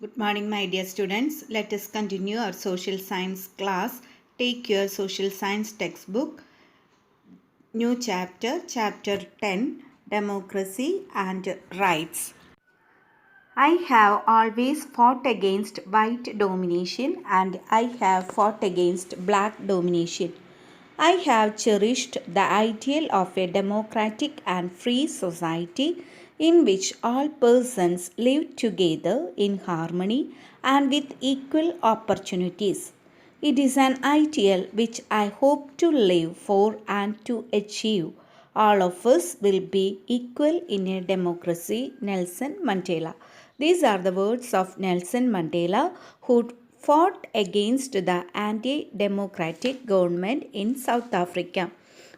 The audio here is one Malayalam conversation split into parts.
Good morning, my dear students. Let us continue our social science class. Take your social science textbook. New chapter, chapter 10, Democracy and Rights. I have always fought against white domination and I have fought against black domination. I have cherished the ideal of a democratic and free society in which all persons live together in harmony and with equal opportunities. It is an ideal which I hope to live for and to achieve. All of us will be equal in a democracy. Nelson Mandela. These are the words of Nelson Mandela, who fought against the anti-democratic government in South Africa.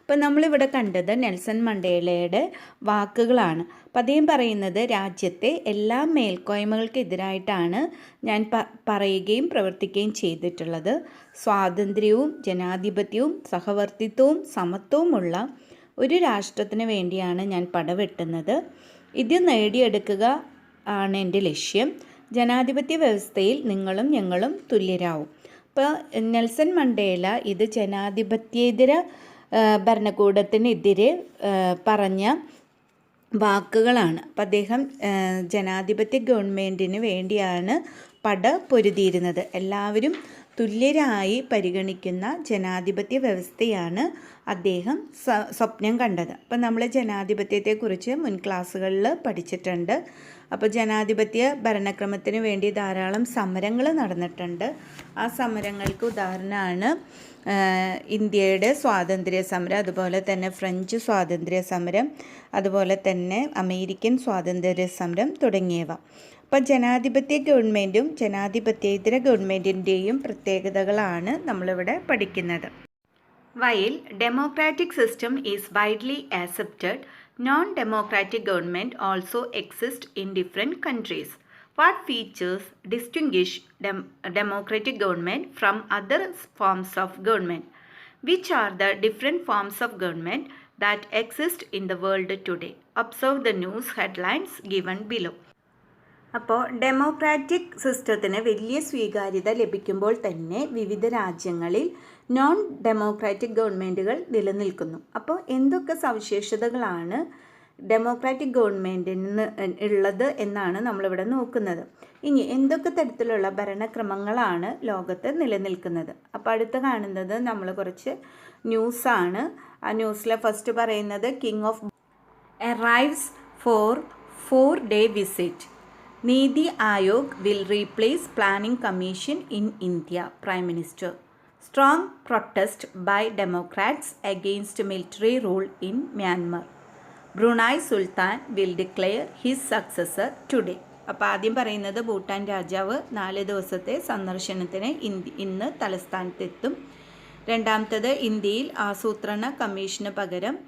അപ്പോൾ നമ്മളിവിടെ കണ്ടത് നെൽസൺ മണ്ടേലയുടെ വാക്കുകളാണ്. അപ്പം അദ്ദേഹം പറയുന്നത് രാജ്യത്തെ എല്ലാ മേൽക്കോയ്മകൾക്കെതിരായിട്ടാണ് ഞാൻ പറയുകയും പ്രവർത്തിക്കുകയും ചെയ്തിട്ടുള്ളത്. സ്വാതന്ത്ര്യവും ജനാധിപത്യവും സഹവർത്തിത്വവും സമത്വവുമുള്ള ഒരു രാഷ്ട്രത്തിന് വേണ്ടിയാണ് ഞാൻ പടവെട്ടുന്നത്. ഇത് നേടിയെടുക്കുക ആണ് എൻ്റെ ലക്ഷ്യം. ജനാധിപത്യ വ്യവസ്ഥയിൽ നിങ്ങളും ഞങ്ങളും തുല്യരാവും. ഇപ്പോൾ നെൽസൺ മണ്ടേല ഇത് ജനാധിപത്യേതര ഭരണകൂടത്തിനെതിരെ പറഞ്ഞ വാക്കുകളാണ്. അപ്പം അദ്ദേഹം ജനാധിപത്യ ഗവൺമെൻറ്റിന് വേണ്ടിയാണ് പട പൊരുതിയിരുന്നത്. എല്ലാവരും തുല്യരായി പരിഗണിക്കുന്ന ജനാധിപത്യ വ്യവസ്ഥയാണ് അദ്ദേഹം സ്വപ്നം കണ്ടത്. അപ്പം നമ്മൾ ജനാധിപത്യത്തെക്കുറിച്ച് മുൻ ക്ലാസ്സുകളിൽ പഠിച്ചിട്ടുണ്ട്. അപ്പോൾ ജനാധിപത്യ ഭരണക്രമത്തിന് വേണ്ടി ധാരാളം സമരങ്ങൾ നടന്നിട്ടുണ്ട്. ആ സമരങ്ങൾക്ക് ഉദാഹരണമാണ് ഇന്ത്യയുടെ സ്വാതന്ത്ര്യ സമരം, അതുപോലെ തന്നെ ഫ്രഞ്ച് സ്വാതന്ത്ര്യ സമരം, അതുപോലെ തന്നെ അമേരിക്കൻ സ്വാതന്ത്ര്യ സമരം തുടങ്ങിയവ. അപ്പോൾ ജനാധിപത്യ ഗവൺമെൻറ്റും ജനാധിപത്യേതര ഗവൺമെൻറ്റിൻ്റെയും പ്രത്യേകതകളാണ് നമ്മളിവിടെ പഠിക്കുന്നത്. While democratic system is widely accepted, non-democratic government also exist in different countries. What features distinguish democratic government from other forms of government? Which are the different forms of government that exist in the world today? Observe the news headlines given below. അപ്പോൾ ഡെമോക്രാറ്റിക് സിസ്റ്റത്തിന് വലിയ സ്വീകാര്യത ലഭിക്കുമ്പോൾ തന്നെ വിവിധ രാജ്യങ്ങളിൽ നോൺ ഡെമോക്രാറ്റിക് ഗവൺമെൻറ്റുകൾ നിലനിൽക്കുന്നു. അപ്പോൾ എന്തൊക്കെ സവിശേഷതകളാണ് ഡെമോക്രാറ്റിക് ഗവൺമെൻറ്റിന് ഉള്ളത് എന്നാണ് നമ്മളിവിടെ നോക്കുന്നത്. ഇനി എന്തൊക്കെ തരത്തിലുള്ള ഭരണക്രമങ്ങളാണ് ലോകത്ത് നിലനിൽക്കുന്നത്. അപ്പോൾ അടുത്ത് കാണുന്നത് നമ്മൾ കുറച്ച് ന്യൂസാണ്. ആ ന്യൂസിലെ ഫസ്റ്റ് പറയുന്നത് king of arrives for 4-day visit. Niti Aayog will replace planning commission in India, Prime Minister. Strong protest by Democrats against military rule in Myanmar. Brunei Sultan will declare his successor today. അപ്പോൾ ആദ്യം പറയുന്നത് ഭൂട്ടാൻ രാജാവ് 4 ദിവസത്തെ സന്ദർശനത്തിന് ഇന്ന് തലസ്ഥാനത്തെത്തും. രണ്ടാമത്തത് ഇന്ത്യയിൽ ആസൂത്രണ കമ്മീഷന് പകരം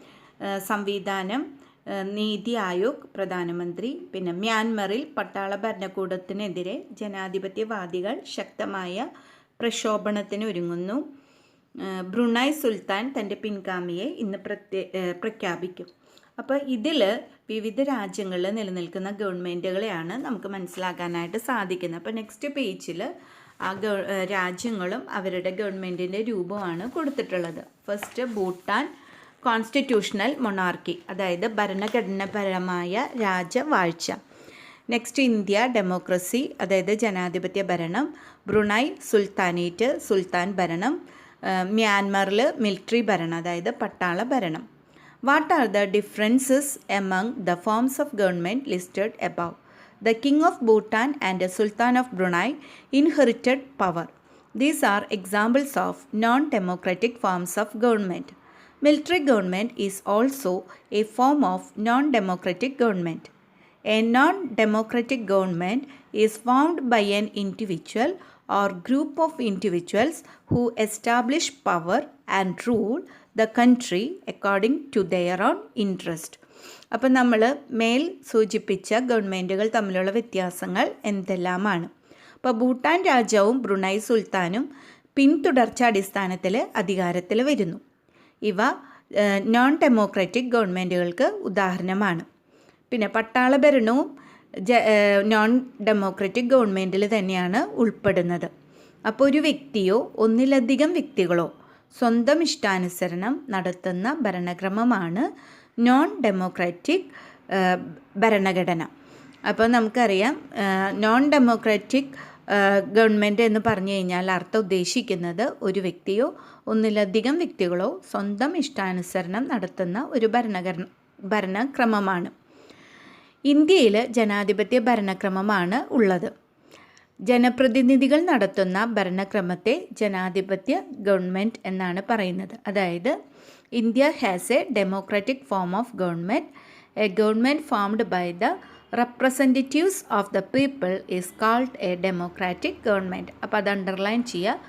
സംവിധാനം നീതി ആയോഗ് പ്രധാനമന്ത്രി. പിന്നെ മ്യാൻമറിൽ പട്ടാള ഭരണകൂടത്തിനെതിരെ ജനാധിപത്യവാദികൾ ശക്തമായ പ്രക്ഷോഭണത്തിന് ഒരുങ്ങുന്നു. ബ്രുണൈ സുൽത്താൻ തൻ്റെ പിൻഗാമിയെ ഇന്ന് പ്രഖ്യാപിക്കും. അപ്പോൾ ഇതിൽ വിവിധ രാജ്യങ്ങളിൽ നിലനിൽക്കുന്ന ഗവൺമെൻറ്റുകളെയാണ് നമുക്ക് മനസ്സിലാക്കാനായിട്ട് സാധിക്കുന്നത്. അപ്പോൾ നെക്സ്റ്റ് പേജിൽ ആ രാജ്യങ്ങളും അവരുടെ ഗവൺമെൻറ്റിൻ്റെ രൂപമാണ് കൊടുത്തിട്ടുള്ളത്. ഫസ്റ്റ് ഭൂട്ടാൻ കോൺസ്റ്റിറ്റ്യൂഷണൽ മൊണാർക്കി, അതായത് ഭരണഘടനാപരമായ രാജവാഴ്ച. നെക്സ്റ്റ് ഇന്ത്യ ഡെമോക്രസി, അതായത് ജനാധിപത്യ ഭരണം. ബ്രുണൈ സുൽത്താനേറ്റ്, സുൽത്താൻ ഭരണം. മ്യാൻമറിൽ മിലിറ്ററി ഭരണം, അതായത് പട്ടാള ഭരണം. What are the differences among the forms of government listed above? The King of Bhutan and the Sultan of Brunei inherited power. These are examples of non-democratic forms of government. Military government is also a form of non-democratic government. A non-democratic government is formed by an individual or group of individuals who establish power and rule the country according to their own interest. അപ്പം നമ്മൾ മേൽ സൂചിപ്പിച്ച ഗവൺമെൻറ്റുകൾ തമ്മിലുള്ള വ്യത്യാസങ്ങൾ എന്തെല്ലാമാണ്? അപ്പോൾ ഭൂട്ടാൻ രാജാവും ബ്രുണൈ സുൽത്താനും പിന്തുടർച്ചാടിസ്ഥാനത്തിൽ അധികാരത്തിൽ വരുന്നു. ഇവ നോൺ ഡെമോക്രാറ്റിക് ഗവൺമെൻറ്റുകൾക്ക് ഉദാഹരണമാണ്. പിന്നെ പട്ടാള ഭരണവും നോൺ ഡെമോക്രാറ്റിക് ഗവൺമെൻറ്റിൽ തന്നെയാണ് ഉൾപ്പെടുന്നത്. അപ്പോൾ ഒരു വ്യക്തിയോ ഒന്നിലധികം വ്യക്തികളോ സ്വന്തം ഇഷ്ടാനുസരണം നടത്തുന്ന ഭരണക്രമമാണ് നോൺ ഡെമോക്രാറ്റിക് ഭരണഘടന. അപ്പോൾ നമുക്കറിയാം നോൺ ഡെമോക്രാറ്റിക് ഗവൺമെൻറ് എന്ന് പറഞ്ഞു കഴിഞ്ഞാൽ അർത്ഥം ഉദ്ദേശിക്കുന്നത് ഒരു വ്യക്തിയോ ഒന്നിലധികം വ്യക്തികളോ സ്വന്തം ഇഷ്ടാനുസരണം നടത്തുന്ന ഒരു ഭരണക്രമമാണ്. ഇന്ത്യയിൽ ജനാധിപത്യ ഭരണക്രമമാണ് ഉള്ളത്. ജനപ്രതിനിധികൾ നടത്തുന്ന ഭരണക്രമത്തെ ജനാധിപത്യ ഗവൺമെൻറ് എന്നാണ് പറയുന്നത്. അതായത് India has a democratic form of government. A government formed by the representatives of the people is called a democratic government. അപ്പോൾ അത് അണ്ടർലൈൻ ചെയ്യുക.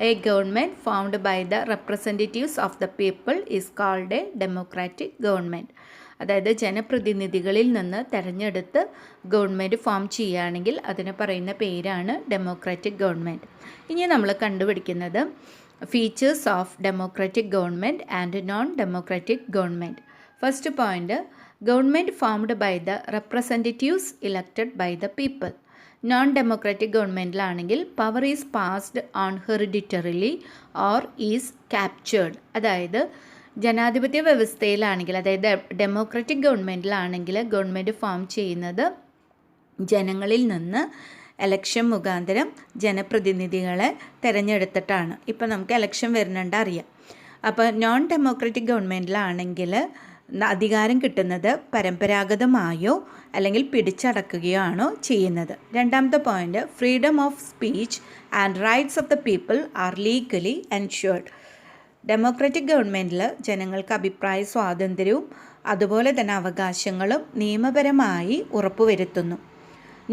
A government formed by the representatives of the people is called a democratic government. അതായത് ജനപ്രതിനിധികളിൽ നിന്ന് തിരഞ്ഞെടുത്ത് ഗവൺമെൻറ് ഫോം ചെയ്യുകയാണെങ്കിൽ അതിന് പറയുന്ന പേരാണ് ഡെമോക്രാറ്റിക് ഗവൺമെൻറ്. ഇനി നമ്മൾ കണ്ടുപിടിക്കുന്നത് features of democratic government and non democratic government. First point, government formed by the representatives elected by the people. Non democratic ഗവൺമെൻറ്റിലാണെങ്കിൽ power is passed on hereditarily or is captured. അതായത് ജനാധിപത്യ വ്യവസ്ഥയിലാണെങ്കിൽ, അതായത് ഡെമോക്രാറ്റിക് ഗവൺമെൻറ്റിലാണെങ്കിൽ ഗവൺമെൻറ് ഫോം ചെയ്യുന്നത് ജനങ്ങളിൽ നിന്ന് എലക്ഷൻ മുഖാന്തരം ജനപ്രതിനിധികളെ തിരഞ്ഞെടുത്തിട്ടാണ്. ഇപ്പോൾ നമുക്ക് എലക്ഷൻ വരുന്നുണ്ട് അറിയാം. അപ്പോൾ നോൺ ഡെമോക്രാറ്റിക് ഗവൺമെൻറ്റിലാണെങ്കിൽ അധികാരം കിട്ടുന്നത് പരമ്പരാഗതമായോ അല്ലെങ്കിൽ പിടിച്ചടക്കുകയോ ആണോ ചെയ്യുന്നത്. രണ്ടാമത്തെ point, freedom of speech and rights of the people are legally ensured. Democratic ഗവൺമെൻറ്റിൽ ജനങ്ങൾക്ക് അഭിപ്രായ സ്വാതന്ത്ര്യവും അതുപോലെ തന്നെ അവകാശങ്ങളും നിയമപരമായി ഉറപ്പുവരുത്തുന്നു.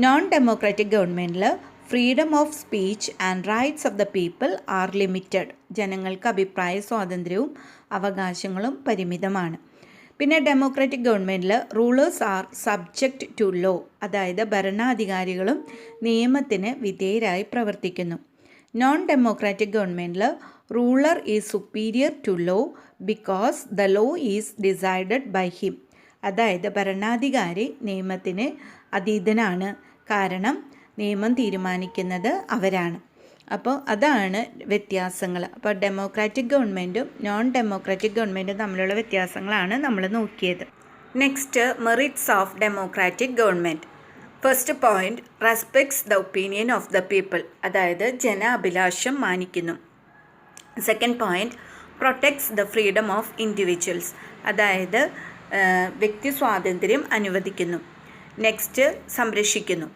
നോൺ ഡെമോക്രാറ്റിക് ഗവൺമെൻറ്റിൽ freedom of speech and rights of the people are limited. ജനങ്ങൾക്ക് അഭിപ്രായ സ്വാതന്ത്ര്യവും അവകാശങ്ങളും പരിമിതമാണ്. പിന്നെ ഡെമോക്രാറ്റിക് ഗവൺമെൻറ്റിൽ rulers are subject to law. അതായത് ഭരണാധികാരികളും നിയമത്തിന് വിധേയരായി പ്രവർത്തിക്കുന്നു. നോൺ ഡെമോക്രാറ്റിക് ഗവൺമെൻറ്റിൽ ruler is superior to law because the law is decided by him. അതായത് ഭരണാധികാരി നിയമത്തിന് അതീതനാണ്, കാരണം നിയമം തീരുമാനിക്കുന്നത് അവരാണ്. അപ്പോൾ അതാണ് വ്യത്യാസങ്ങൾ. അപ്പോൾ ഡെമോക്രാറ്റിക് ഗവൺമെൻറ്റും നോൺ ഡെമോക്രാറ്റിക് ഗവൺമെൻറ്റും തമ്മിലുള്ള വ്യത്യാസങ്ങളാണ് നമ്മൾ നോക്കിയത്. Next, merits of democratic government. First point, respects the opinion of the people. അതായത് ജനാഭിലാഷം മാനിക്കുന്നു. Second point, protects the freedom of individuals. അതായത് വ്യക്തി സ്വാതന്ത്ര്യം അനുവദിക്കുന്നു. നെക്സ്റ്റ്, സംരക്ഷിക്കുന്നു.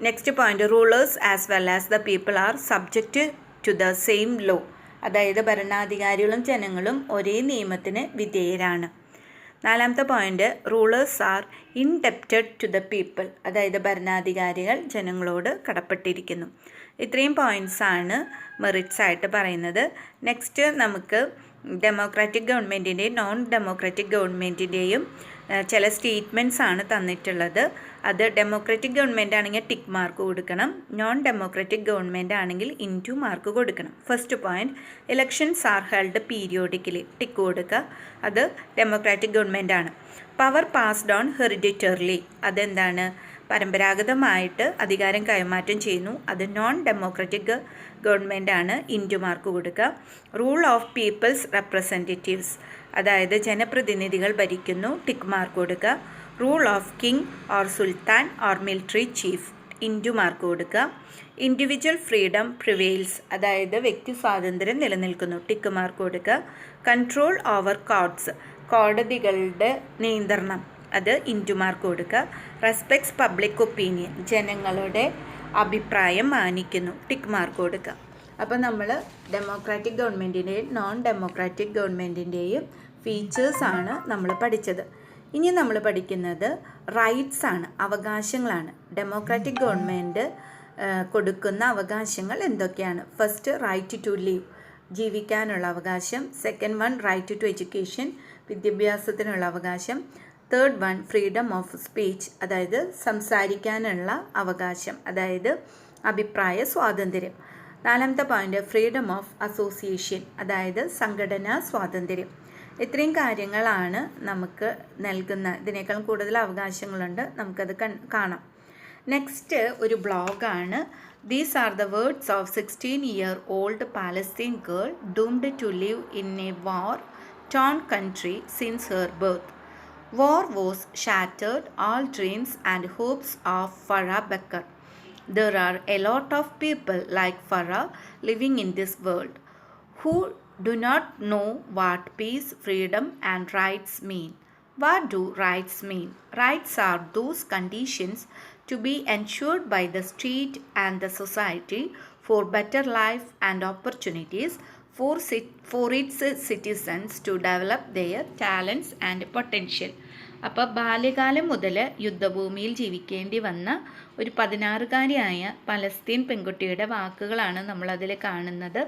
Next point, rulers as well as the people are subject to the same law. അതായത് ഭരണാധികാരികളും ജനങ്ങളും ഒരേ നിയമത്തിന് വിധേയരാണ്. നാലാമത്തെ point, rulers are indebted to the people. അതായത് ഭരണാധികാരികൾ ജനങ്ങളോട് കടപ്പെട്ടിരിക്കുന്നു. ഇത്രയും പോയിൻറ്റ്സാണ് മെറിറ്റ്സ് ആയിട്ട് പറയുന്നത്. നെക്സ്റ്റ് നമുക്ക് ഡെമോക്രാറ്റിക് ഗവൺമെൻറ്റിൻ്റെയും നോൺ ഡെമോക്രാറ്റിക് ഗവൺമെൻറ്റിൻ്റെയും ചില സ്റ്റേറ്റ്മെൻറ്റ്സ് ആണ് തന്നിട്ടുള്ളത്. അത് ഡെമോക്രാറ്റിക് ഗവൺമെൻറ് ആണെങ്കിൽ ടിക്ക് മാർക്ക് കൊടുക്കണം, നോൺ ഡെമോക്രാറ്റിക് ഗവൺമെൻറ് ആണെങ്കിൽ ഇൻറ്റു മാർക്ക് കൊടുക്കണം. First point, elections are held periodically, tick കൊടുക്കുക, അത് ഡെമോക്രാറ്റിക് ഗവൺമെൻറ് ആണ്. പവർ പാസ്ഡ് ഓൺ ഹെറിഡിറ്ററിലി, അതെന്താണ്, പരമ്പരാഗതമായിട്ട് അധികാരം കൈമാറ്റം ചെയ്യുന്നു, അത് നോൺ ഡെമോക്രാറ്റിക് ഗവൺമെൻറ് ആണ്, ഇൻറ്റു മാർക്ക് കൊടുക്കുക. റൂൾ ഓഫ് പീപ്പിൾസ് റെപ്രസെൻറ്റേറ്റീവ്സ്, അതായത് ജനപ്രതിനിധികൾ ഭരിക്കുന്നു, ടിക്ക് മാർക്ക് കൊടുക്കുക. Rule of king or Sultan or military chief, into mark കൊടുക്കുക. ഇൻഡിവിജ്വൽ ഫ്രീഡം പ്രിവെയിൽസ്, അതായത് വ്യക്തി സ്വാതന്ത്ര്യം നിലനിൽക്കുന്നു, ടിക്ക് മാർക്ക് കൊടുക്കുക. കൺട്രോൾ ഓവർ കോർട്ട്സ്, കോടതികളുടെ നിയന്ത്രണം, അത് ഇൻറ്റു മാർക്ക് കൊടുക്കുക. റെസ്പെക്ട്സ് പബ്ലിക് ഒപ്പീനിയൻ, ജനങ്ങളുടെ അഭിപ്രായം മാനിക്കുന്നു, ടിക്ക് മാർക്ക് കൊടുക്കുക. അപ്പോൾ നമ്മൾ ഡെമോക്രാറ്റിക് ഗവൺമെൻറ്റിൻ്റെയും നോൺ ഡെമോക്രാറ്റിക് ഗവൺമെൻറ്റിൻ്റെയും ഫീച്ചേഴ്സാണ് നമ്മൾ പഠിച്ചത്. ഇനി നമ്മൾ പഠിക്കുന്നത് റൈറ്റ്സ് ആണ്, അവകാശങ്ങളാണ്. ഡെമോക്രാറ്റിക് ഗവൺമെൻറ് കൊടുക്കുന്ന അവകാശങ്ങൾ എന്തൊക്കെയാണ്? ഫസ്റ്റ്, റൈറ്റ് ടു ലീവ്, ജീവിക്കാനുള്ള അവകാശം. Second one, right to education, വിദ്യാഭ്യാസത്തിനുള്ള അവകാശം. Third one, freedom of speech, അതായത് സംസാരിക്കാനുള്ള അവകാശം, അതായത് അഭിപ്രായ സ്വാതന്ത്ര്യം. നാലാമത്തെ പോയിന്റ്, ഫ്രീഡം ഓഫ് അസോസിയേഷൻ, അതായത് സംഘടനാ സ്വാതന്ത്ര്യം. ഇത്രയും കാര്യങ്ങളാണ് നമുക്ക് നൽകുന്ന. ഇതിനേക്കാൾ കൂടുതൽ അവകാശങ്ങളുണ്ട്, നമുക്കത് കാണാം. നെക്സ്റ്റ് ഒരു ബ്ലോഗാണ്. These are the words of 16-year-old Palestinian girl doomed to live in a war-torn country since her birth. War was shattered all dreams and hopes of Farah Becker. There are a lot of people like Farah living in this world who do not know what peace, freedom, and rights mean. What do rights mean? Rights are those conditions to be ensured by the state and the society for better life and opportunities for its citizens to develop their talents and potential. അപ്പോൾ ബാല്യകാലം മുതൽ യുദ്ധഭൂമിയിൽ ജീവിക്കേണ്ടി വന്ന ഒരു 16-കാരിയായ പലസ്തീൻ പെൺകുട്ടിയുടെ വാക്കുകളാണ് നമ്മളതിൽ കാണുന്നത്.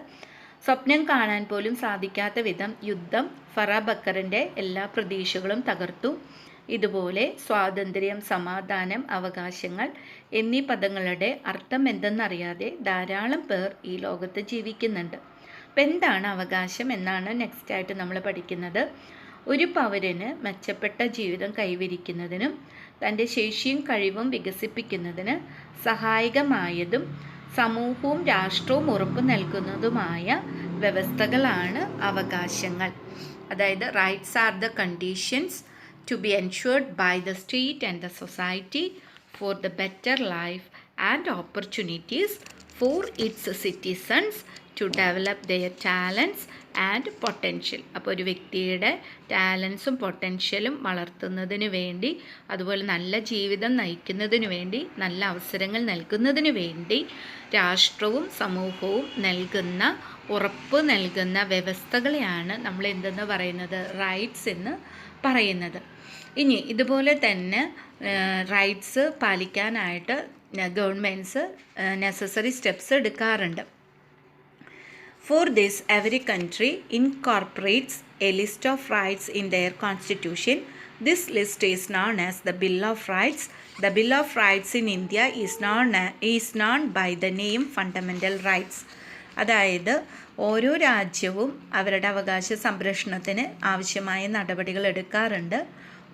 സ്വപ്നം കാണാൻ പോലും സാധിക്കാത്ത വിധം യുദ്ധം ഫറാ ബക്കറിൻ്റെ എല്ലാ പ്രതീക്ഷകളും തകർത്തു. ഇതുപോലെ സ്വാതന്ത്ര്യം, സമാധാനം, അവകാശങ്ങൾ എന്നീ പദങ്ങളുടെ അർത്ഥം എന്തെന്നറിയാതെ ധാരാളം പേർ ഈ ലോകത്ത് ജീവിക്കുന്നുണ്ട്. അപ്പം എന്താണ് അവകാശം എന്നാണ് നെക്സ്റ്റായിട്ട് നമ്മൾ പഠിക്കുന്നത്. ഒരു പൗരന് മെച്ചപ്പെട്ട ജീവിതം കൈവരിക്കുന്നതിനും തൻ്റെ ശേഷിയും കഴിവും വികസിപ്പിക്കുന്നതിന് സഹായകമായതും സമൂഹവും രാഷ്ട്രവും ഉറപ്പു നൽകുന്നതുമായ വ്യവസ്ഥകളാണ് അവകാശങ്ങൾ. അതായത് rights are the conditions to be ensured by the state and the society for the better life and opportunities for its citizens to develop their talents and potential. അപ്പോൾ ഒരു വ്യക്തിയുടെ ടാലൻസും പൊട്ടൻഷ്യലും വളർത്തുന്നതിന് വേണ്ടി, അതുപോലെ നല്ല ജീവിതം നയിക്കുന്നതിന് വേണ്ടി, നല്ല അവസരങ്ങൾ നൽകുന്നതിന് വേണ്ടി രാഷ്ട്രവും സമൂഹവും നൽകുന്ന, ഉറപ്പ് നൽകുന്ന വ്യവസ്ഥകളെയാണ് നമ്മൾ എന്തെന്ന് പറയുന്നത്, റൈറ്റ്സ് എന്ന് പറയുന്നത്. ഇനി ഇതുപോലെ തന്നെ റൈറ്റ്സ് പാലിക്കാനായിട്ട് ഗവൺമെൻറ്റ്സ് നെസസറി സ്റ്റെപ്സ് എടുക്കാറുണ്ട്. For this, every country incorporates a list of rights in their constitution. This list is known as the Bill of Rights. The Bill of Rights in India is known by the name Fundamental Rights. അതായത് ഓരോ രാജ്യവും അവരുടെ അവകാശ സംരക്ഷണത്തിന് ആവശ്യമായ നടപടികൾ എടുക്കാറുണ്ട്.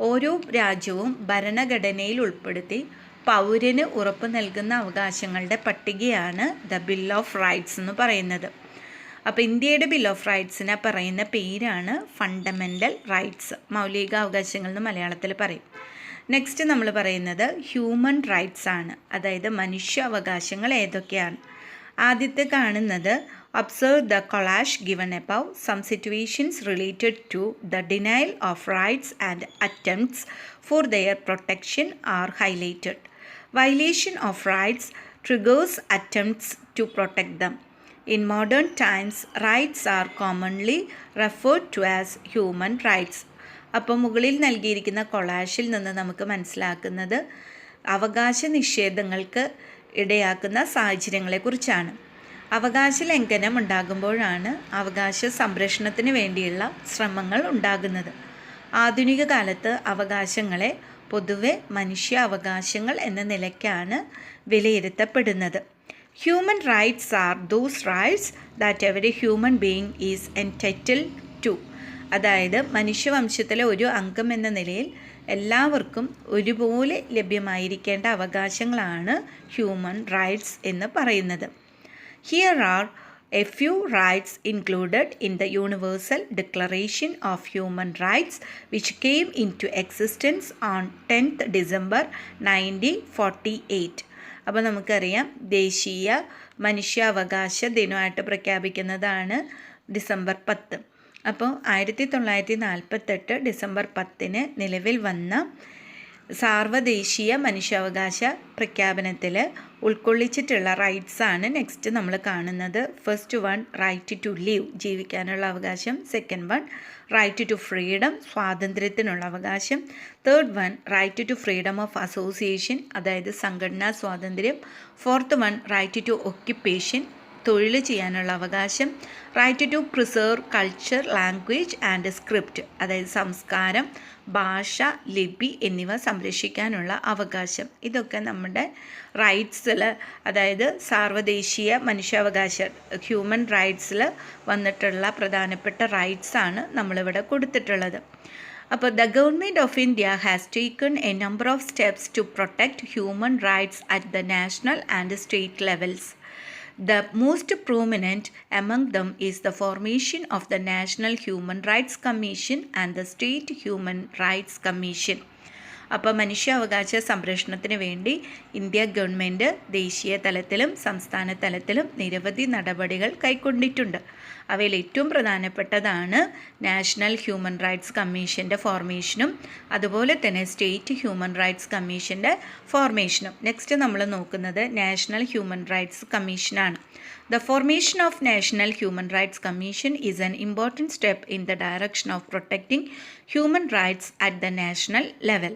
ഓരോ രാജ്യവും ഭരണഘടനയിൽ ഉൾപ്പെടുത്തി പൗരന് ഉറപ്പ് നൽകുന്ന അവകാശങ്ങളുടെ പട്ടികയാണ് ദ ബിൽ ഓഫ് റൈറ്റ്സ് എന്ന് പറയുന്നത്. അപ്പോൾ ഇന്ത്യയുടെ ബിൽ ഓഫ് റൈറ്റ്സിനെ പറയുന്ന പേരാണ് ഫണ്ടമെൻ്റൽ റൈറ്റ്സ്, മൗലികാവകാശങ്ങൾ എന്ന് മലയാളത്തിൽ പറയും. നെക്സ്റ്റ് നമ്മൾ പറയുന്നത് ഹ്യൂമൻ റൈറ്റ്സ് ആണ്. അതായത് മനുഷ്യാവകാശങ്ങൾ ഏതൊക്കെയാണ്? ആദ്യത്തെ കാണുന്നത് observe the collage given above. Some situations related to the denial of rights and attempts for their protection are highlighted. Violation of rights triggers attempts to protect them. In modern times, rights are commonly referred to as human rights. അപ്പോൾ മുകളിൽ നൽകിയിരിക്കുന്ന കൊളാഷിൽ നിന്ന് നമുക്ക് മനസ്സിലാക്കുന്നത് അവകാശ നിഷേധങ്ങൾക്ക് ഇടയാക്കുന്ന സാഹചര്യങ്ങളെക്കുറിച്ചാണ്. അവകാശ ലംഘനം ഉണ്ടാകുമ്പോഴാണ് അവകാശ സംരക്ഷണത്തിന് വേണ്ടിയുള്ള ശ്രമങ്ങൾ ഉണ്ടാകുന്നത്. ആധുനിക കാലത്ത് അവകാശങ്ങളെ പൊതുവെ മനുഷ്യ അവകാശങ്ങൾ എന്ന നിലയ്ക്കാണ് വിലയിരുത്തപ്പെടുന്നത്. Human rights are those rights that every human being is entitled to. അതായത് മനുഷ്യവംശത്തിലെ ഒരു അംഗം എന്ന നിലയിൽ എല്ലാവർക്കും ഒരുപോലെ ലഭ്യമായിരിക്കേണ്ട അവകാശങ്ങളാണ് ഹ്യൂമൻ റൈറ്റ്സ് എന്ന് പറയുന്നത്. Here are a few rights included in the Universal Declaration of Human Rights, which came into existence on 10th December 1948. അപ്പോൾ നമുക്കറിയാം ദേശീയ മനുഷ്യാവകാശ ദിനമായിട്ട് പ്രഖ്യാപിക്കുന്നതാണ് ഡിസംബർ 10. അപ്പോൾ 1948 ഡിസംബർ 10 നിലവിൽ വന്ന സാർവദേശീയ മനുഷ്യാവകാശ പ്രഖ്യാപനത്തിൽ ഉൾക്കൊള്ളിച്ചിട്ടുള്ള റൈറ്റ്സാണ് നെക്സ്റ്റ് നമ്മൾ കാണുന്നത്. First one right to live, ജീവിക്കാനുള്ള അവകാശം. Second one right to freedom, സ്വാതന്ത്ര്യത്തിനുള്ള അവകാശം. Third one right to freedom of association, അതായത് സംഘടനാ സ്വാതന്ത്ര്യം. Fourth one right to occupation, തൊഴിൽ ചെയ്യാനുള്ള അവകാശം. Right to preserve culture, language and script, അതായത് സംസ്കാരം, ഭാഷ, ലിപി എന്നിവ സംരക്ഷിക്കാനുള്ള അവകാശം. ഇതൊക്കെ നമ്മുടെ റൈറ്റ്സിൽ, അതായത് സാർവദേശീയ മനുഷ്യാവകാശ ഹ്യൂമൻ റൈറ്റ്സിൽ വന്നിട്ടുള്ള പ്രധാനപ്പെട്ട റൈറ്റ്സാണ് നമ്മളിവിടെ കൊടുത്തിട്ടുള്ളത്. അപ്പോൾ the government of India has taken a number of steps to protect human rights at the national and state levels. The most prominent among them is the formation of the National Human Rights Commission and the State Human Rights Commission. അപ്പോൾ മനുഷ്യാവകാശ സംരക്ഷണത്തിന് വേണ്ടി ഇന്ത്യ ഗവൺമെൻറ് ദേശീയ തലത്തിലും സംസ്ഥാന തലത്തിലും നിരവധി നടപടികൾ കൈക്കൊണ്ടിട്ടുണ്ട്. അവയിൽ ഏറ്റവും പ്രധാനപ്പെട്ടതാണ് നാഷണൽ ഹ്യൂമൻ റൈറ്റ്സ് കമ്മീഷൻ്റെ ഫോർമേഷനും അതുപോലെ തന്നെ സ്റ്റേറ്റ് ഹ്യൂമൻ റൈറ്റ്സ് കമ്മീഷൻ്റെ ഫോർമേഷനും. നെക്സ്റ്റ് നമ്മൾ നോക്കുന്നത് നാഷണൽ ഹ്യൂമൻ റൈറ്റ്സ് കമ്മീഷനാണ്. The formation of National Human Rights Commission is an important step in the direction of protecting human rights at the national level.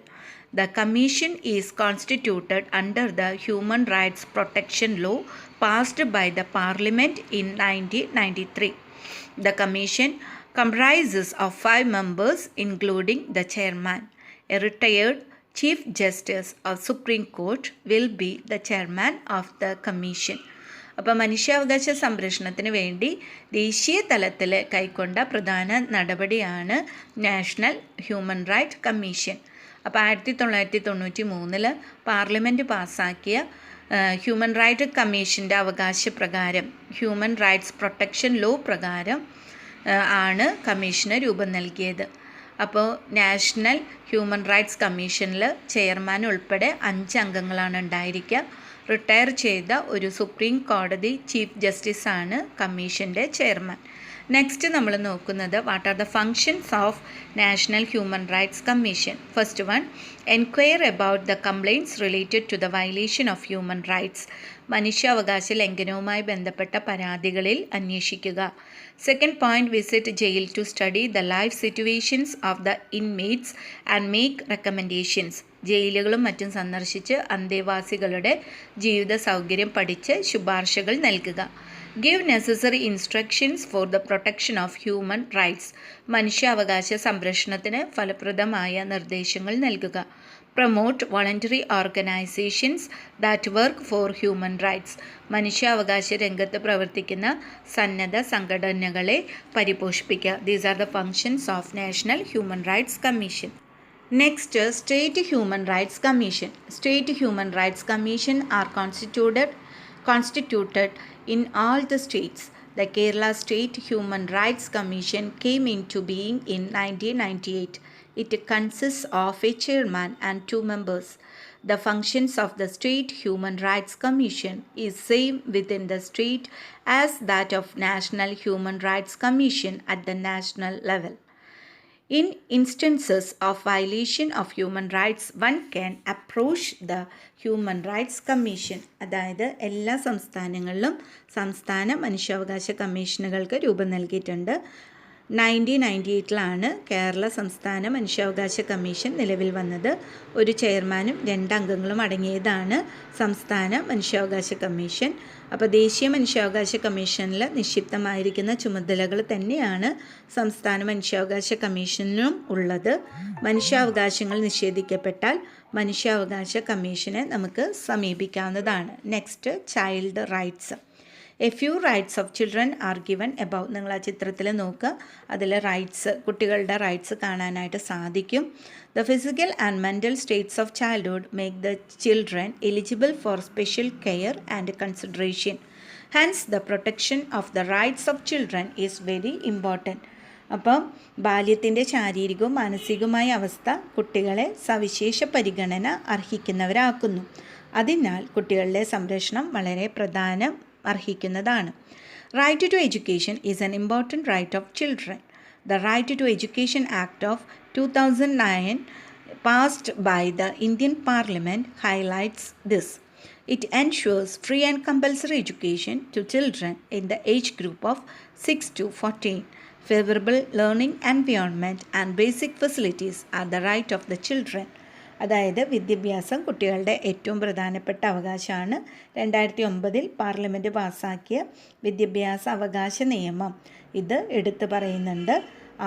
The Commission is constituted under the Human Rights Protection Law passed by the Parliament in 1993. The Commission comprises of 5 members including the chairman. A retired Chief Justice of Supreme Court will be the chairman of the Commission. അപ്പോൾ മനുഷ്യാവകാശ സംരക്ഷണത്തിന് വേണ്ടി ദേശീയ തലത്തിൽ കൈക്കൊണ്ട പ്രധാന നടപടിയാണ് നാഷണൽ ഹ്യൂമൻ റൈറ്റ് കമ്മീഷൻ. അപ്പോൾ 1993 പാർലമെൻറ്റ് പാസ്സാക്കിയ ഹ്യൂമൻ റൈറ്റ് കമ്മീഷൻ്റെ അവകാശപ്രകാരം ഹ്യൂമൻ റൈറ്റ്സ് പ്രൊട്ടക്ഷൻ ലോ പ്രകാരം ആണ് കമ്മീഷന് രൂപം നൽകിയത്. അപ്പോൾ നാഷണൽ ഹ്യൂമൻ റൈറ്റ്സ് കമ്മീഷനിൽ ചെയർമാൻ ഉൾപ്പെടെ 5 അംഗങ്ങളാണ് ഉണ്ടായിരിക്കുക. റിട്ടയർ ചെയ്ത ഒരു സുപ്രീം കോടതി ചീഫ് ജസ്റ്റിസാണ് കമ്മീഷൻ്റെ ചെയർമാൻ. നെക്സ്റ്റ് നമ്മൾ നോക്കുന്നത് what are the functions of national human rights commission. First one, enquire about the complaints related to the violation of human rights. മനുഷ്യാവകാശ ലംഘനവുമായി ബന്ധപ്പെട്ട പരാതികളിൽ അന്വേഷിക്കുക. Second point, visit jail to study the life situations of the inmates and make recommendations. ജയിലുകളും മറ്റും സന്ദർശിച്ച് അന്തേവാസികളുടെ ജീവിത സൗകര്യം പഠിച്ച് ശുപാർശകൾ നൽകുക. Give necessary instructions for the protection of human rights. മനുഷ്യാവകാശ സംരക്ഷണത്തിന് ഫലപ്രദമായ നിർദ്ദേശങ്ങൾ നൽകുക. Promote voluntary organisations that work for human rights. മനുഷ്യാവകാശ രംഗത്ത് പ്രവർത്തിക്കുന്ന സന്നദ്ധ സംഘടനകളെ പരിപോഷിപ്പിക്കുക. These are the functions of national human rights commission. Next, state human rights commission. State human rights commission are constituted in all the states. The Kerala State Human Rights Commission came into being in 1998. It consists of a chairman and 2 members. The functions of the State Human Rights Commission is same within the state as that of National Human Rights Commission at the national level. In instances of violation of human rights, one can approach the Human Rights Commission. അതായത് എല്ലാ സംസ്ഥാനങ്ങളിലും സംസ്ഥാന മനുഷ്യാവകാശ കമ്മീഷനുകൾക്ക് രൂപം നൽകിയിട്ടുണ്ട്. 1998 കേരള സംസ്ഥാന മനുഷ്യാവകാശ കമ്മീഷൻ നിലവിൽ വന്നത്. ഒരു ചെയർമാനും 2 അംഗങ്ങളും അടങ്ങിയതാണ് സംസ്ഥാന മനുഷ്യാവകാശ കമ്മീഷൻ. അപ്പോൾ ദേശീയ മനുഷ്യാവകാശ കമ്മീഷനിൽ നിക്ഷിപ്തമായിരിക്കുന്ന ചുമതലകൾ തന്നെയാണ് സംസ്ഥാന മനുഷ്യാവകാശ കമ്മീഷനും ഉള്ളത്. മനുഷ്യാവകാശങ്ങൾ നിഷേധിക്കപ്പെട്ടാൽ മനുഷ്യാവകാശ കമ്മീഷനെ നമുക്ക് സമീപിക്കാവുന്നതാണ്. Next, child rights. A few rights of children are given about. നിങ്ങൾ ആ ചിത്രത്തിൽ നോക്കുക, അതിൽ റൈറ്റ്സ്, കുട്ടികളുടെ റൈറ്റ്സ് കാണാനായിട്ട് സാധിക്കും. The physical and mental States of childhood make the children eligible for special care and consideration. Hans the protection of the rights of children is very important. അപ്പം ബാല്യത്തിൻ്റെ ശാരീരികവും മാനസികവുമായ അവസ്ഥ കുട്ടികളെ സവിശേഷ പരിഗണന അർഹിക്കുന്നവരാക്കുന്നു. അതിനാൽ കുട്ടികളുടെ സംരക്ഷണം വളരെ പ്രാധാന്യം അർഹിക്കുന്നതാണ്. Right to education is an important right of children. The right to education act of 2009 passed by the Indian Parliament highlights this. It ensures free and compulsory education to children in the age group of 6 to 14. Favorable learning environment and basic facilities are the right of the children. അതായത് വിദ്യാഭ്യാസം കുട്ടികളുടെ ഏറ്റവും പ്രധാനപ്പെട്ട അവകാശമാണ്. 2009 പാർലമെൻറ്റ് പാസ്സാക്കിയ വിദ്യാഭ്യാസ അവകാശ നിയമം ഇത് എടുത്തു പറയുന്നുണ്ട്.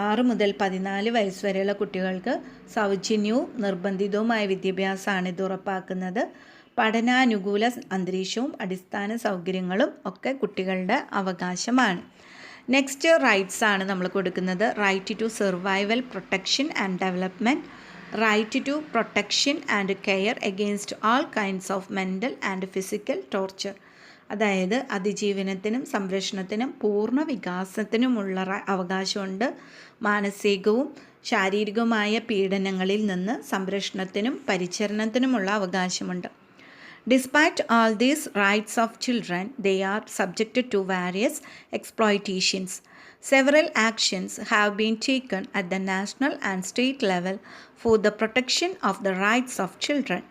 6 മുതൽ 14 വയസ്സ് വരെയുള്ള കുട്ടികൾക്ക് സൗജന്യവും നിർബന്ധിതവുമായ വിദ്യാഭ്യാസമാണ് ഇത് ഉറപ്പാക്കുന്നത്. പഠനാനുകൂല അന്തരീക്ഷവും അടിസ്ഥാന സൗകര്യങ്ങളും ഒക്കെ കുട്ടികളുടെ അവകാശമാണ്. നെക്സ്റ്റ് റൈറ്റ്സ് ആണ് നമ്മൾ കൊടുക്കുന്നത്. Right to survival, protection and development, right to protection and care against all kinds of mental and physical torture. അതായത് അതിജീവനത്തിനും സംരക്ഷണത്തിനും പൂർണ്ണ വികാസത്തിനുമുള്ള അവകാശമുണ്ട്. മാനസികവും ശാരീരികവുമായ പീഡനങ്ങളിൽ നിന്ന് സംരക്ഷണത്തിനും പരിചരണത്തിനുമുള്ള അവകാശമുണ്ട്. Despite all these rights of children, they are subjected to various exploitations. Several actions have been taken at the national and state level for the protection of the rights of children.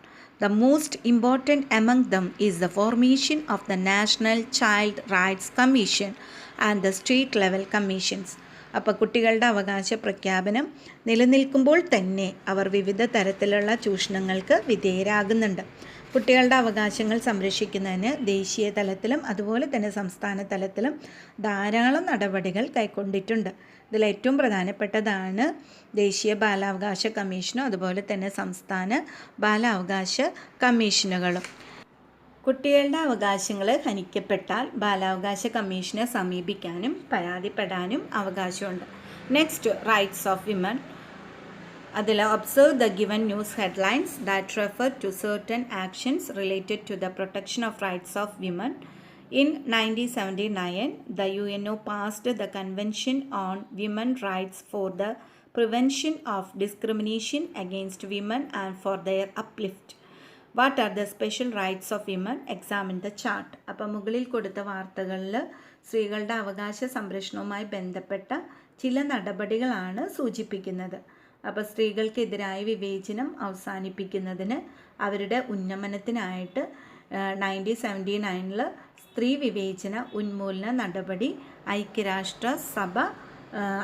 The most important among them is the formation of the National Child Rights Commission and the state level commissions. അപ്പോൾ കുട്ടികളുടെ അവകാശ പ്രഖ്യാപനം നിലനിൽക്കുമ്പോൾ തന്നെ അവർ വിവിധ തരത്തിലുള്ള ചൂഷണങ്ങൾക്ക് വിധേയരാകുന്നുണ്ട്. കുട്ടികളുടെ അവകാശങ്ങൾ സംരക്ഷിക്കുന്നതിന് ദേശീയ തലത്തിലും അതുപോലെ തന്നെ സംസ്ഥാന തലത്തിലും ധാരാളം നടപടികൾ കൈക്കൊണ്ടിട്ടുണ്ട്. ഇതിൽ ഏറ്റവും പ്രധാനപ്പെട്ടതാണ് ദേശീയ ബാലാവകാശ കമ്മീഷനും അതുപോലെ തന്നെ സംസ്ഥാന ബാലാവകാശ കമ്മീഷനുകളും. കുട്ടികളുടെ അവകാശങ്ങൾ ഹനിക്കപ്പെട്ടാൽ ബാലാവകാശ കമ്മീഷനെ സമീപിക്കാനും പരാതിപ്പെടാനും അവകാശമുണ്ട്. Next, rights of women. അതിൽ observe the given news headlines that refer to certain actions related to the protection of rights of women. In 1979, the UNO passed the Convention on Women's Rights for the Prevention of Discrimination Against Women and for their uplift. What are the special rights of women? Examine the chart. അപ്പോൾ മുകളിൽ കൊടുത്ത വാർത്തകളിൽ സ്ത്രീകളുടെ അവകാശ സംരക്ഷണവുമായി ബന്ധപ്പെട്ട ചില നടപടികളാണ് സൂചിപ്പിക്കുന്നത്. അപ്പോൾ സ്ത്രീകൾക്കെതിരായ വിവേചനം അവസാനിപ്പിക്കുന്നതിന് അവരുടെ ഉന്നമനത്തിനായിട്ട് 1979 സ്ത്രീ വിവേചന ഉന്മൂലന നടപടി ഐക്യരാഷ്ട്ര സഭ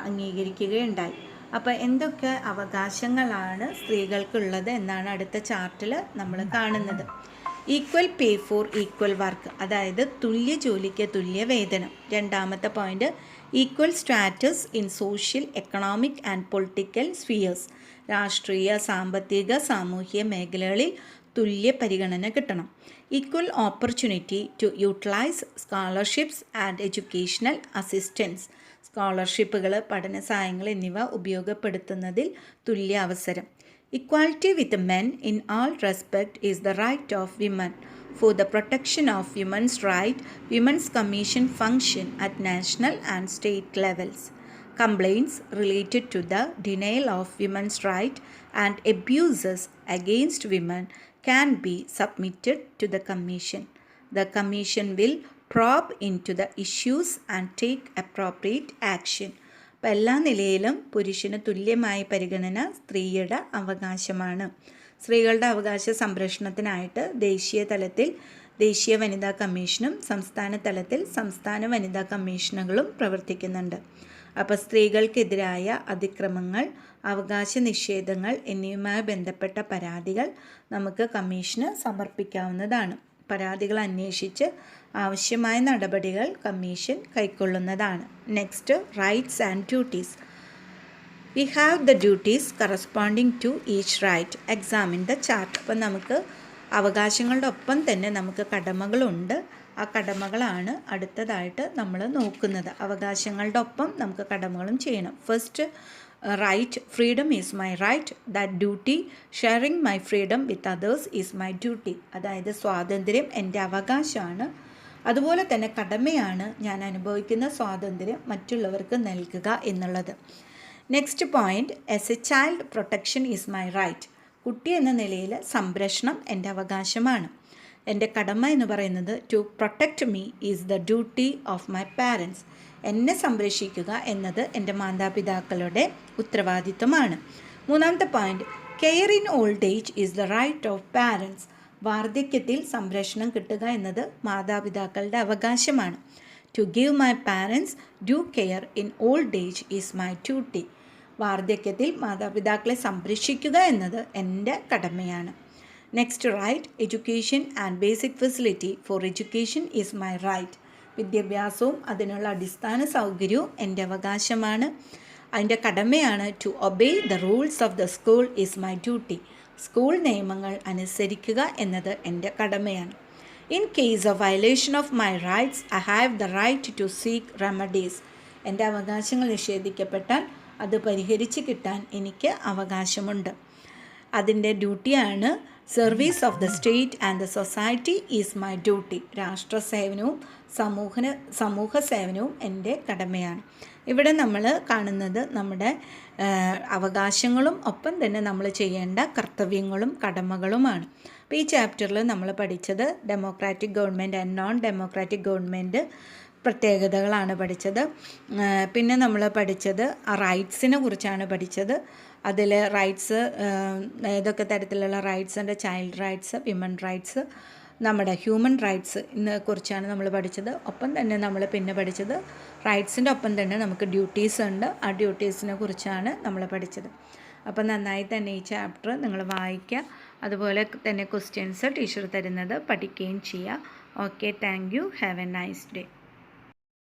അംഗീകരിക്കുകയുണ്ടായി. അപ്പോൾ എന്തൊക്കെ അവകാശങ്ങളാണ് സ്ത്രീകൾക്കുള്ളത് എന്നാണ് അടുത്ത ചാർട്ടിൽ നമ്മൾ കാണുന്നത്. Equal pay for equal work, അതായത് തുല്യ ജോലിക്ക് തുല്യ വേതനം. രണ്ടാമത്തെ point, equal status in social, economic and political spheres. രാഷ്ട്രീയ, സാമ്പത്തിക, സാമൂഹ്യ മേഖലകളിൽ തുല്യ പരിഗണന കിട്ടണം. Equal opportunity to utilise scholarships and educational assistance. സ്കോളർഷിപ്പുകൾ, പഠന സഹായങ്ങൾ എന്നിവ ഉപയോഗപ്പെടുത്തുന്നതിൽ തുല്യ അവസരം. Equality with men in all respect is the right of women. For the protection of women's right, Women's Commission function at national and state levels. Complaints related to the denial of women's right and abuses against women can be submitted to the Commission. The Commission will probe into the issues and take appropriate action. അപ്പോൾ എല്ലാ നിലയിലും പുരുഷന് തുല്യമായ പരിഗണന സ്ത്രീയുടെ അവകാശമാണ്. സ്ത്രീകളുടെ അവകാശ സംരക്ഷണത്തിനായിട്ട് ദേശീയ തലത്തിൽ ദേശീയ വനിതാ കമ്മീഷനും സംസ്ഥാന തലത്തിൽ സംസ്ഥാന വനിതാ കമ്മീഷനുകളും പ്രവർത്തിക്കുന്നുണ്ട്. അപ്പോൾ സ്ത്രീകൾക്കെതിരായ അതിക്രമങ്ങൾ, അവകാശ നിഷേധങ്ങൾ എന്നിവയുമായി ബന്ധപ്പെട്ട പരാതികൾ നമുക്ക് കമ്മീഷന് സമർപ്പിക്കാവുന്നതാണ്. പരാതികൾ അന്വേഷിച്ച് ആവശ്യമായ നടപടികൾ കമ്മീഷൻ കൈക്കൊള്ളുന്നതാണ്. Next, rights and duties. We have the duties corresponding to each right. Examine the chart. അപ്പം നമുക്ക് അവകാശങ്ങളുടെ ഒപ്പം തന്നെ നമുക്ക് കടമകളുണ്ട്. ആ കടമകളാണ് അടുത്തതായിട്ട് നമ്മൾ നോക്കുന്നത്. അവകാശങ്ങളുടെ ഒപ്പം നമുക്ക് കടമകളും ചെയ്യണം. First, right, freedom is my right. That duty, sharing my freedom with others is my duty. അതായത് സ്വാതന്ത്ര്യം എൻ്റെ അവകാശമാണ്, അതുപോലെ തന്നെ കടമയാണ് ഞാൻ അനുഭവിക്കുന്ന സ്വാതന്ത്ര്യം മറ്റുള്ളവർക്ക് നൽകുക എന്നുള്ളത്. Next point, as a child protection is my right. കുട്ടി എന്ന നിലയിൽ സംരക്ഷണം എൻ്റെ അവകാശമാണ്. എൻ്റെ കടമ എന്ന് പറയുന്നത് to protect me is the duty of my parents. എന്നെ സംരക്ഷിക്കുക എന്നത് എൻ്റെ മാതാപിതാക്കളുടെ ഉത്തരവാദിത്വമാണ്. മൂന്നാമത്തെ point, care in old age is the right of parents. വാർദ്ധക്യത്തിൽ സംരക്ഷണം കിട്ടുക എന്നത് മാതാപിതാക്കളുടെ അവകാശമാണ്. To give my parents due care in old age is my duty. വാർദ്ധക്യത്തിൽ മാതാപിതാക്കളെ സംരക്ഷിക്കുക എന്നത് എൻ്റെ കടമയാണ്. Next, right, education and basic facility for education is my right. വിദ്യാഭ്യാസവും അതിനുള്ള അടിസ്ഥാന സൗകര്യവും എൻ്റെ അവകാശമാണ്, അതിൻ്റെ കടമയാണ്. To obey the rules of the school is my duty. School നിയമങ്ങൾ അനുസരിക്കുക എന്നത് എൻ്റെ കടമയാണ്. In case of violation of my rights, I have the right to seek remedies. എൻ്റെ അവകാശങ്ങൾ നിഷേധിക്കപ്പെട്ടാൽ അത് പരിഹരിച്ച് കിട്ടാൻ എനിക്ക് അവകാശമുണ്ട്. അതിൻ്റെ ഡ്യൂട്ടിയാണ് service of the state and the society is my duty. രാഷ്ട്ര സേവനവും സമൂഹ സേവനവും എൻ്റെ കടമയാണ്. ഇവിടെ നമ്മൾ കാണുന്നത് നമ്മുടെ അവകാശങ്ങളും ഒപ്പം തന്നെ നമ്മൾ ചെയ്യേണ്ട കർത്തവ്യങ്ങളും കടമകളുമാണ്. അപ്പോൾ ഈ ചാപ്റ്ററിൽ നമ്മൾ പഠിച്ചത് democratic government and non democratic government പ്രത്യേകതകളാണ് പഠിച്ചത്. പിന്നെ നമ്മൾ പഠിച്ചത് റൈറ്റ്സിനെ കുറിച്ചാണ് പഠിച്ചത്. അതിൽ റൈറ്റ്സ് ഏതൊക്കെ തരത്തിലുള്ള റൈറ്റ്സ് ഉണ്ട്, ചൈൽഡ് റൈറ്റ്സ്, വിമൻ റൈറ്റ്സ്, നമ്മുടെ ഹ്യൂമൻ റൈറ്റ്സ് കുറിച്ചാണ് നമ്മൾ പഠിച്ചത്. ഒപ്പം തന്നെ നമ്മൾ പിന്നെ പഠിച്ചത് റൈറ്റ്സിൻ്റെ ഒപ്പം തന്നെ നമുക്ക് ഡ്യൂട്ടീസ് ഉണ്ട്. ആ ഡ്യൂട്ടീസിനെ കുറിച്ചാണ് നമ്മൾ പഠിച്ചത്. അപ്പോൾ നന്നായി തന്നെ ഈ ചാപ്റ്റർ നിങ്ങൾ വായിക്കുക. അതുപോലെ തന്നെ ക്വസ്റ്റ്യൻസ് ടീച്ചർ തരുന്നത് പഠിക്കുകയും ചെയ്യുക. Okay, thank you. Have A nice day.